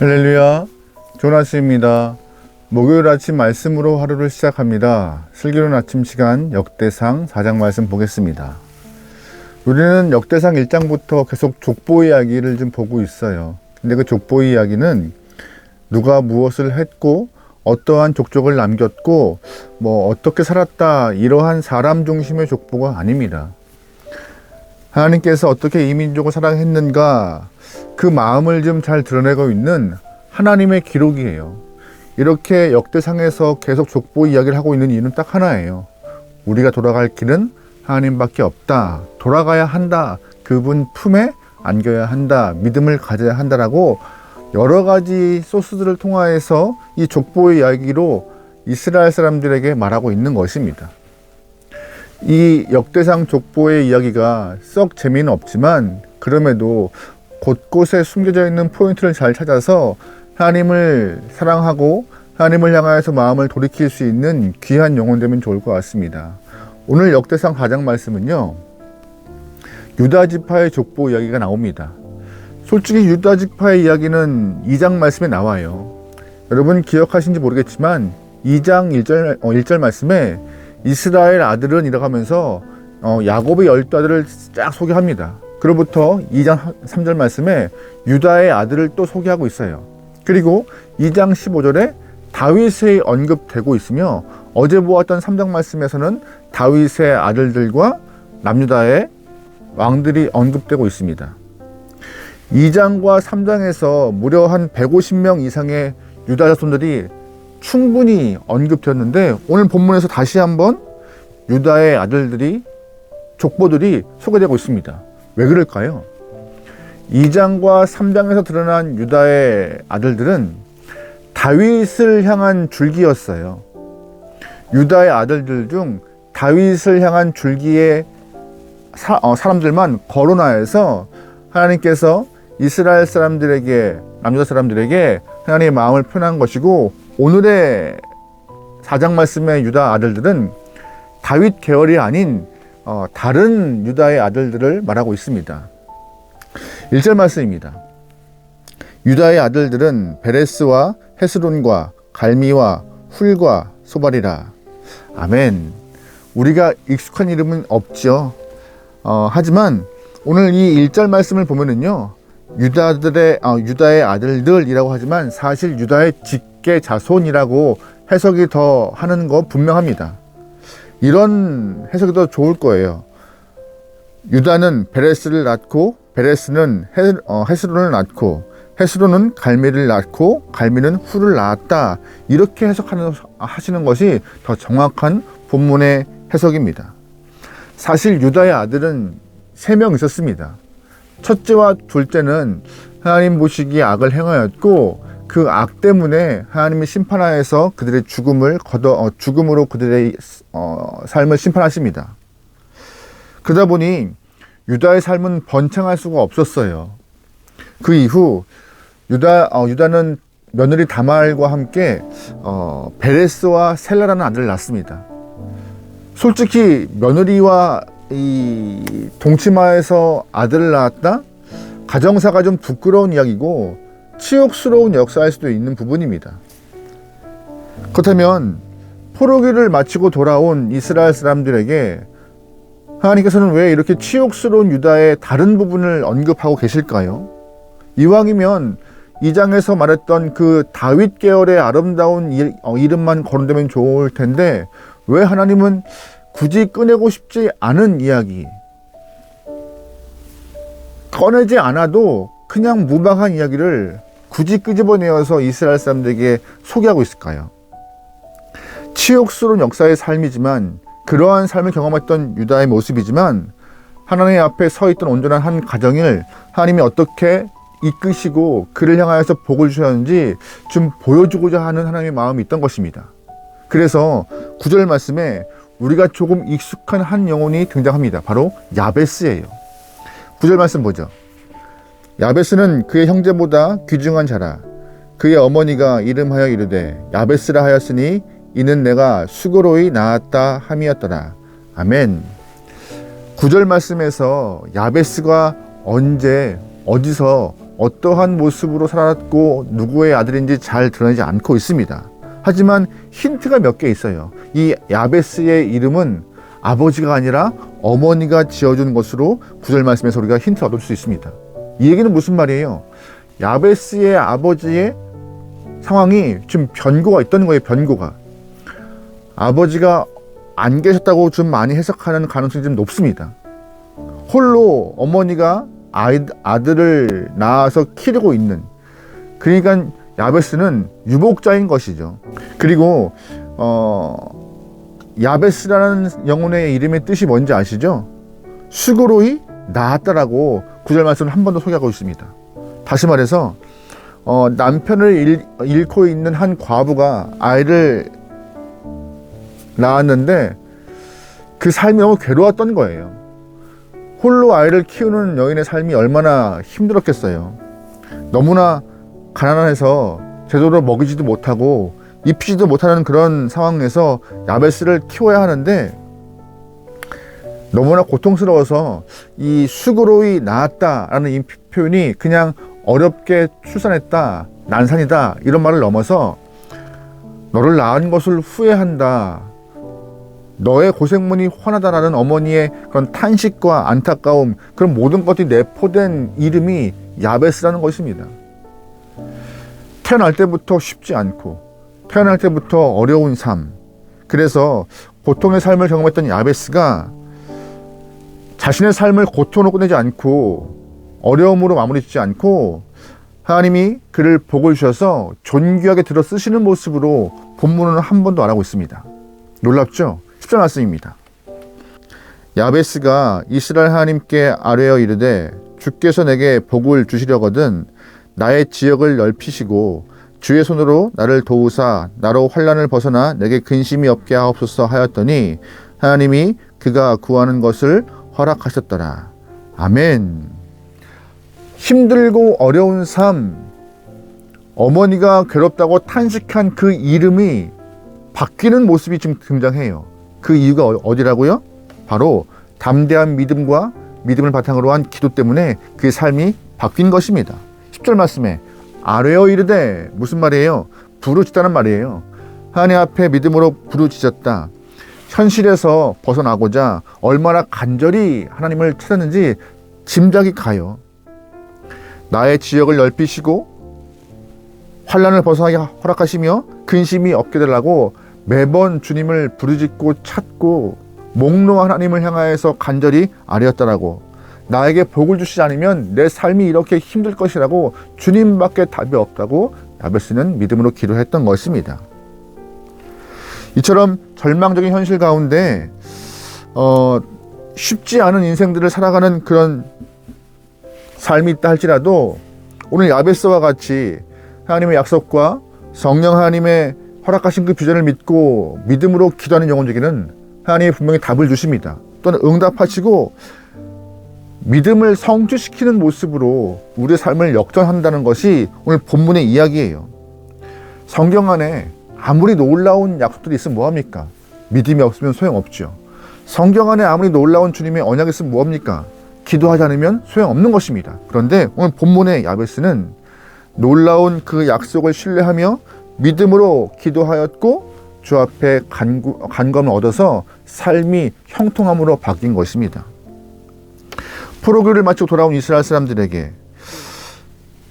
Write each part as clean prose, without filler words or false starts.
할렐루야, 조나스입니다. 목요일 아침 말씀으로 하루를 시작합니다. 슬기로운 아침 시간 역대상 4장 말씀 보겠습니다. 우리는 역대상 1장부터 계속 족보 이야기를 좀 보고 있어요. 근데 그 족보 이야기는 누가 무엇을 했고 어떠한 족적을 남겼고 어떻게 살았다, 이러한 사람 중심의 족보가 아닙니다. 하나님께서 어떻게 이 민족을 사랑했는가, 그 마음을 좀 잘 드러내고 있는 하나님의 기록이에요. 이렇게 역대상에서 계속 족보 이야기를 하고 있는 이유는 딱 하나예요. 우리가 돌아갈 길은 하나님밖에 없다. 돌아가야 한다. 그분 품에 안겨야 한다. 믿음을 가져야 한다라고 여러 가지 소스들을 통하여서 이 족보의 이야기로 이스라엘 사람들에게 말하고 있는 것입니다. 이 역대상 족보의 이야기가 썩 재미는 없지만 그럼에도 곳곳에 숨겨져 있는 포인트를 잘 찾아서 하나님을 사랑하고 하나님을 향하여서 마음을 돌이킬 수 있는 귀한 영혼 되면 좋을 것 같습니다. 오늘 역대상 4장 말씀은요, 유다 지파의 족보 이야기가 나옵니다. 솔직히 유다 지파의 이야기는 2장 말씀에 나와요. 여러분 기억하신지 모르겠지만 2장 1절 말씀에 이스라엘 아들은 이라고 하면서 야곱의 12아들을 쫙 소개합니다. 그로부터 2장 3절 말씀에 유다의 아들을 또 소개하고 있어요. 그리고 2장 15절에 다윗이 언급되고 있으며 어제 보았던 3장 말씀에서는 다윗의 아들들과 남유다의 왕들이 언급되고 있습니다. 2장과 3장에서 무려 한 150명 이상의 유다 자손들이 충분히 언급되었는데 오늘 본문에서 다시 한번 유다의 아들들이, 족보들이 소개되고 있습니다. 왜 그럴까요? 2장과 3장에서 드러난 유다의 아들들은 다윗을 향한 줄기였어요. 유다의 아들들 중 다윗을 향한 줄기의 사람들만 거론하여서 하나님께서 이스라엘 사람들에게, 남유다 사람들에게 하나님의 마음을 표현한 것이고, 오늘의 4장 말씀의 유다 아들들은 다윗 계열이 아닌 다른 유다의 아들들을 말하고 있습니다. 1절 말씀입니다. 유다의 아들들은 베레스와 헤스론과 갈미와 훌과 소발이라. 아멘. 우리가 익숙한 이름은 없죠. 하지만 오늘 이 1절 말씀을 보면은요, 유다의 아들들이라고 하지만 사실 유다의 직계 자손이라고 해석이 더 하는 거 분명합니다. 이런 해석이 더 좋을 거예요. 유다는 베레스를 낳고, 베레스는 헤스론을 낳고, 헤스론은 갈미를 낳고, 갈미는 훌을 낳았다. 이렇게 하시는 것이 더 정확한 본문의 해석입니다. 사실 유다의 아들은 3명 있었습니다. 첫째와 둘째는 하나님 보시기에 악을 행하였고, 그 악 때문에 하나님이 심판하여서 그들의 죽음으로 그들의 삶을 심판하십니다. 그러다 보니 유다의 삶은 번창할 수가 없었어요. 그 이후 유다는 며느리 다말과 함께 베레스와 셀라라는 아들을 낳습니다. 솔직히 며느리와 이 동치마에서 아들을 낳았다? 가정사가 좀 부끄러운 이야기고 치욕스러운 역사일 수도 있는 부분입니다. 그렇다면 포로기를 마치고 돌아온 이스라엘 사람들에게 하나님께서는 왜 이렇게 치욕스러운 유다의 다른 부분을 언급하고 계실까요? 이왕이면 2장에서 말했던 그 다윗 계열의 아름다운 이름만 거론되면 좋을 텐데 왜 하나님은 굳이 꺼내고 싶지 않은 이야기, 꺼내지 않아도 그냥 무방한 이야기를 굳이 끄집어내어서 이스라엘 사람들에게 소개하고 있을까요? 치욕스러운 역사의 삶이지만, 그러한 삶을 경험했던 유다의 모습이지만, 하나님 앞에 서 있던 온전한 한 가정을 하나님이 어떻게 이끄시고 그를 향하여서 복을 주셨는지 좀 보여주고자 하는 하나님의 마음이 있던 것입니다. 그래서 9절 말씀에 우리가 조금 익숙한 한 영혼이 등장합니다. 바로 야베스예요. 9절 말씀 보죠. 야베스는 그의 형제보다 귀중한 자라. 그의 어머니가 이름하여 이르되 야베스라 하였으니 이는 내가 수고로이 낳았다 함이었더라. 아멘. 9절 말씀에서 야베스가 언제 어디서 어떠한 모습으로 살았고 누구의 아들인지 잘 드러내지 않고 있습니다. 하지만 힌트가 몇 개 있어요. 이 야베스의 이름은 아버지가 아니라 어머니가 지어준 것으로 9절 말씀에서 우리가 힌트를 얻을 수 있습니다. 이 얘기는 무슨 말이에요? 야베스의 아버지의 상황이 좀 변고가 있던 거예요. 변고가. 아버지가 안 계셨다고 좀 많이 해석하는 가능성이 좀 높습니다. 홀로 어머니가 아들을 낳아서 키우고 있는, 그러니까 야베스는 유복자인 것이죠. 그리고 야베스라는 영혼의 이름의 뜻이 뭔지 아시죠? 수고로이 낳았다라고 9절 말씀을 한 번 더 소개하고 있습니다. 다시 말해서 남편을 잃고 있는 한 과부가 아이를 낳았는데 그 삶이 너무 괴로웠던 거예요. 홀로 아이를 키우는 여인의 삶이 얼마나 힘들었겠어요. 너무나 가난해서 제대로 먹이지도 못하고 입히지도 못하는 그런 상황에서 야베스를 키워야 하는데 너무나 고통스러워서 이 수고로이 낳았다라는 이 표현이 그냥 어렵게 출산했다, 난산이다 이런 말을 넘어서 너를 낳은 것을 후회한다, 너의 고생문이 훤하다라는 어머니의 그런 탄식과 안타까움, 그런 모든 것들이 내포된 이름이 야베스라는 것입니다. 태어날 때부터 쉽지 않고 태어날 때부터 어려운 삶, 그래서 고통의 삶을 경험했던 야베스가 자신의 삶을 고통으로 끝내지 않고 어려움으로 마무리 짓지 않고 하나님이 그를 복을 주셔서 존귀하게 들어 쓰시는 모습으로 본문은 한 번도 안 하고 있습니다. 놀랍죠? 10절 말씀입니다. 야베스가 이스라엘 하나님께 아뢰어 이르되 주께서 내게 복을 주시려거든 나의 지역을 넓히시고 주의 손으로 나를 도우사 나로 환난을 벗어나 내게 근심이 없게 하옵소서 하였더니 하나님이 그가 구하는 것을 허락하셨더라. 아멘. 힘들고 어려운 삶, 어머니가 괴롭다고 탄식한 그 이름이 바뀌는 모습이 좀 등장해요. 그 이유가 어디라고요? 바로 담대한 믿음과 믿음을 바탕으로 한 기도 때문에 그 삶이 바뀐 것입니다. 10절 말씀에 아뢰어 이르되 무슨 말이에요? 부르짖다는 말이에요. 하나님 앞에 믿음으로 부르짖었다. 현실에서 벗어나고자 얼마나 간절히 하나님을 찾았는지 짐작이 가요. 나의 지역을 넓히시고 환난을 벗어나게 허락하시며 근심이 없게 되라고 매번 주님을 부르짖고 찾고 목놓아 하나님을 향하여서 간절히 아뢰었다라고. 나에게 복을 주시지 않으면 내 삶이 이렇게 힘들 것이라고 주님밖에 답이 없다고 야베스는 믿음으로 기도했던 것입니다. 이처럼 절망적인 현실 가운데 쉽지 않은 인생들을 살아가는 그런 삶이 있다 할지라도 오늘 야베스와 같이 하나님의 약속과 성령 하나님의 허락하신 그 비전을 믿고 믿음으로 기도하는 영혼에게는 하나님이 분명히 답을 주십니다. 또는 응답하시고 믿음을 성취시키는 모습으로 우리의 삶을 역전한다는 것이 오늘 본문의 이야기예요. 성경 안에 아무리 놀라운 약속들이 있으면 뭐합니까? 믿음이 없으면 소용없죠. 성경 안에 아무리 놀라운 주님의 언약이 있으면 뭐합니까? 기도하지 않으면 소용없는 것입니다. 그런데 오늘 본문의 야베스는 놀라운 그 약속을 신뢰하며 믿음으로 기도하였고 주 앞에 간검을 얻어서 삶이 형통함으로 바뀐 것입니다. 포로기를 마치고 돌아온 이스라엘 사람들에게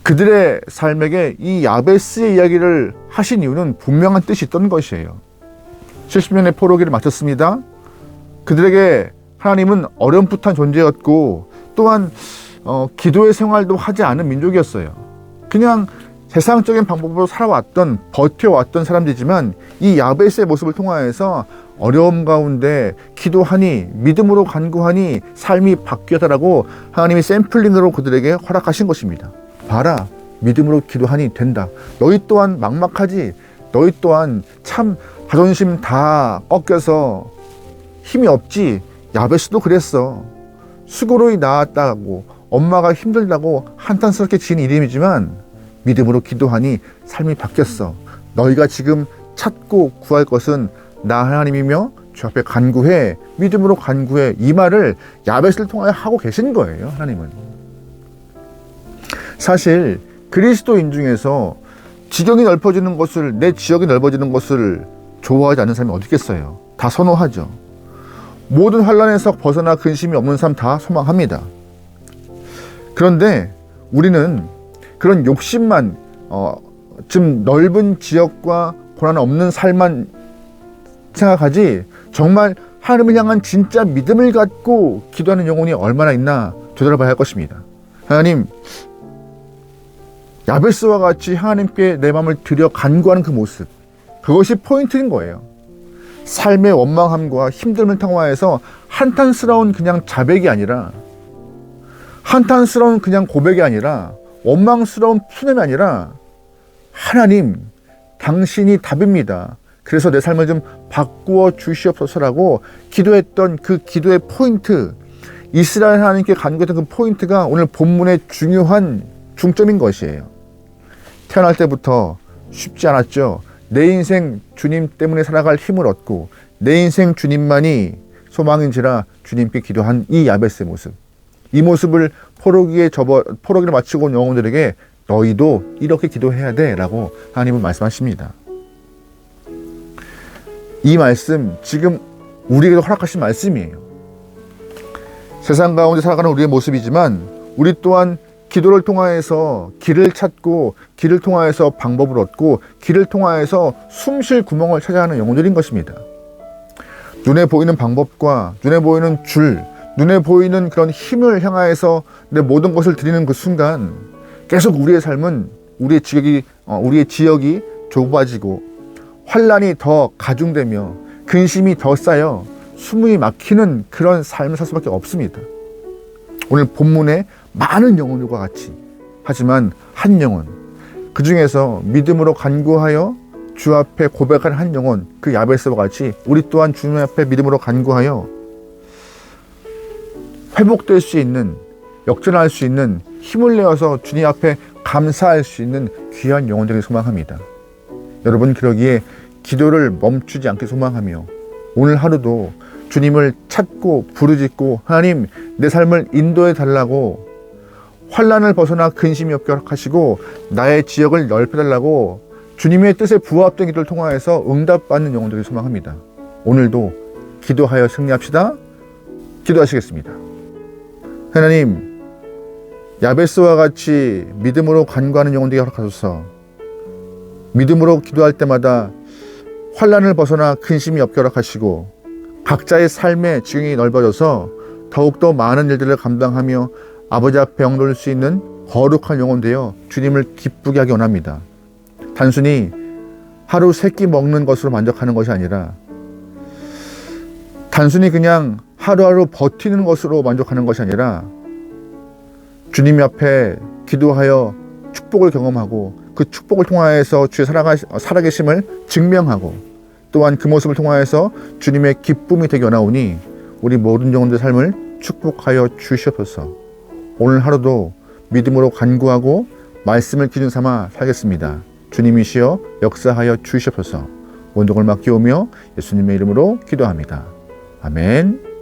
그들의 삶에게 이 야베스의 이야기를 하신 이유는 분명한 뜻이 있던 것이에요. 70년의 포로기를 마쳤습니다. 그들에게 하나님은 어렴풋한 존재였고 또한 기도의 생활도 하지 않은 민족이었어요. 그냥 세상적인 방법으로 살아왔던 버텨왔던 사람들이지만 이 야베스의 모습을 통하여서 어려움 가운데 기도하니 믿음으로 간구하니 삶이 바뀌었다라고 하나님이 샘플링으로 그들에게 허락하신 것입니다. 봐라, 믿음으로 기도하니 된다. 너희 또한 막막하지. 너희 또한 참 자존심 다 꺾여서 힘이 없지. 야베스도 그랬어. 수고로이 낳았다고 엄마가 힘들다고 한탄스럽게 지은 이름이지만 믿음으로 기도하니 삶이 바뀌었어. 너희가 지금 찾고 구할 것은 나 하나님이며 주 앞에 간구해. 믿음으로 간구해. 이 말을 야베스를 통하여 하고 계신 거예요. 하나님은. 사실 그리스도인 중에서 지경이 넓어지는 것을, 내 지역이 넓어지는 것을 좋아하지 않는 사람이 어디 있겠어요? 다 선호하죠. 모든 환난에서 벗어나 근심이 없는 사람 다 소망합니다. 그런데 우리는 그런 욕심만, 좀 넓은 지역과 고난 없는 삶만 생각하지, 정말 하나님을 향한 진짜 믿음을 갖고 기도하는 영혼이 얼마나 있나 되돌아봐야 할 것입니다. 하나님, 야베스와 같이 하나님께 내 마음을 들여 간구하는 그 모습, 그것이 포인트인 거예요. 삶의 원망함과 힘듦을 통화해서 한탄스러운 그냥 자백이 아니라, 한탄스러운 그냥 고백이 아니라, 원망스러운 푸념이 아니라, 하나님, 당신이 답입니다. 그래서 내 삶을 좀 바꾸어 주시옵소서라고 기도했던 그 기도의 포인트, 이스라엘 하나님께 간구했던 그 포인트가 오늘 본문의 중요한 중점인 것이에요. 태어날 때부터 쉽지 않았죠. 내 인생 주님 때문에 살아갈 힘을 얻고 내 인생 주님만이 소망인지라 주님께 기도한 이 야베스의 모습, 이 모습을 포로기를 마치고 온 영혼들에게 너희도 이렇게 기도해야 돼 라고 하나님은 말씀하십니다. 이 말씀, 지금 우리에게도 허락하신 말씀이에요. 세상 가운데 살아가는 우리의 모습이지만 우리 또한 기도를 통하여서 길을 찾고, 길을 통하여서 방법을 얻고, 길을 통하여서 숨쉴 구멍을 찾아야 하는 영혼들인 것입니다. 눈에 보이는 방법과 눈에 보이는 줄, 눈에 보이는 그런 힘을 향하여서 내 모든 것을 드리는 그 순간 계속 우리의 삶은, 우리의 지역이 좁아지고 환난이 더 가중되며 근심이 더 쌓여 숨이 막히는 그런 삶을 살 수밖에 없습니다. 오늘 본문에 많은 영혼들과 같이, 하지만 한 영혼, 그 중에서 믿음으로 간구하여 주 앞에 고백하는 한 영혼, 그 야베스와 같이 우리 또한 주님 앞에 믿음으로 간구하여 회복될 수 있는, 역전할 수 있는, 힘을 내어서 주님 앞에 감사할 수 있는 귀한 영혼들을 소망합니다. 여러분, 그러기에 기도를 멈추지 않게 소망하며 오늘 하루도 주님을 찾고 부르짖고, 하나님, 내 삶을 인도해 달라고, 환난을 벗어나 근심이 없게 허락하시고 나의 지역을 넓혀달라고 주님의 뜻에 부합된 기도를 통하여서 응답받는 영혼들을 소망합니다. 오늘도 기도하여 승리합시다. 기도하시겠습니다. 하나님, 야베스와 같이 믿음으로 간구하는 영혼들에게 허락하소서. 믿음으로 기도할 때마다 환난을 벗어나 근심이 없게 허락하시고 각자의 삶의 지경이 넓어져서 더욱더 많은 일들을 감당하며 아버지 앞에 영놀 수 있는 거룩한 영혼 되어 주님을 기쁘게 하기 원합니다. 단순히 하루 세 끼 먹는 것으로 만족하는 것이 아니라, 단순히 그냥 하루하루 버티는 것으로 만족하는 것이 아니라, 주님 앞에 기도하여 축복을 경험하고 그 축복을 통하여서 주의 살아계심을 증명하고, 또한 그 모습을 통하여서 주님의 기쁨이 되게 원하오니 우리 모든 영혼들의 삶을 축복하여 주시옵소서. 오늘 하루도 믿음으로 간구하고 말씀을 기준 삼아 살겠습니다. 주님이시여 역사하여 주시옵소서. 원동을 맡기오며 예수님의 이름으로 기도합니다. 아멘.